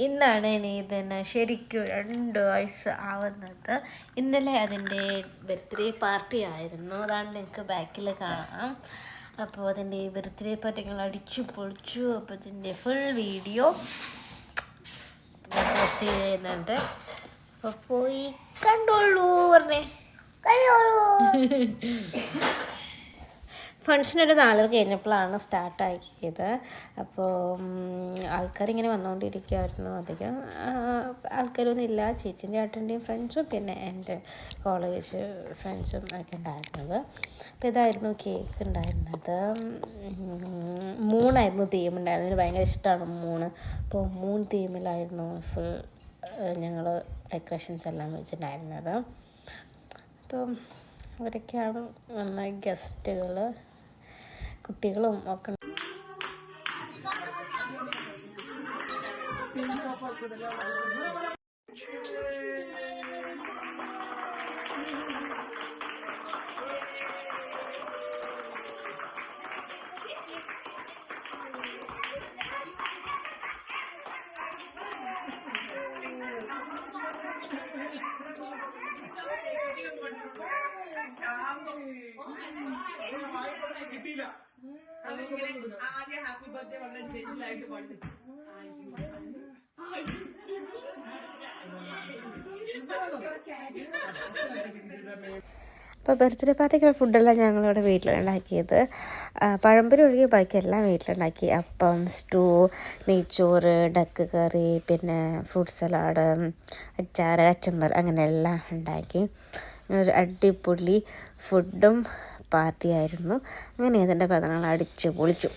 ഇന്നാണ് ഇതിന് ശരിക്കും 2 വയസ്സ് ആവുന്നത്. ഇന്നലെ അതിൻ്റെ ബർത്ത്ഡേ പാർട്ടി ആയിരുന്നു. അതാണ് നിങ്ങൾക്ക് ബാക്കിൽ കാണാം. അപ്പോൾ അതിൻ്റെ ബർത്ത്ഡേ പാർട്ടി ഞങ്ങൾ അടിച്ചു പൊളിച്ചു. അപ്പോൾ ഇതിൻ്റെ ഫുൾ വീഡിയോ പോസ്റ്റ് ചെയ്യുന്നുണ്ട്. അപ്പോൾ പോയി കണ്ടോളൂ പറഞ്ഞേ. ഫങ്ഷനൊരു 4 കഴിഞ്ഞപ്പോഴാണ് സ്റ്റാർട്ടാക്കിയത്. അപ്പോൾ ആൾക്കാരിങ്ങനെ വന്നുകൊണ്ടിരിക്കുമായിരുന്നു. അധികം ആൾക്കാരൊന്നും ഇല്ല. ചേച്ചീൻ്റെ ഏട്ടൻ്റെയും ഫ്രണ്ട്സും പിന്നെ എൻ്റെ കോളേജ് ഫ്രണ്ട്സും ഒക്കെ ഉണ്ടായിരുന്നത്. അപ്പോൾ ഇതായിരുന്നു കേക്ക് ഉണ്ടായിരുന്നത്. മൂണായിരുന്നു തീം ഉണ്ടായിരുന്നത്. എനിക്ക് ഭയങ്കര ഇഷ്ടമാണ് മൂണ്. അപ്പോൾ മൂൺ തീമിലായിരുന്നു ഫുൾ ഞങ്ങൾ ഡെക്കറേഷൻസ് എല്ലാം വെച്ചിട്ടുണ്ടായിരുന്നത്. അപ്പം അവരൊക്കെയാണ് വന്ന ഗസ്റ്റുകൾ, കുട്ടികളും ഒക്കെ. അപ്പോൾ ബർത്ത്ഡേ പാർട്ടിക്കുള്ള ഫുഡെല്ലാം ഞങ്ങളിവിടെ വീട്ടിലുണ്ടാക്കിയത്. പഴംപൊരി ഒഴികെ ബാക്കി എല്ലാം വീട്ടിലുണ്ടാക്കി. അപ്പം, സ്റ്റൂ, നെയ്ച്ചോറ്, ഡക്ക് കറി, പിന്നെ ഫ്രൂട്ട് സലാഡ്, അച്ചാർ, അച്ചമ്പർ, അങ്ങനെ എല്ലാം ഉണ്ടാക്കി. ഒരു അടിപൊളി ഫുഡും പാർട്ടിയായിരുന്നു. അങ്ങനെ അതിൻ്റെ പദങ്ങൾ അടിച്ച് പൊളിച്ചു.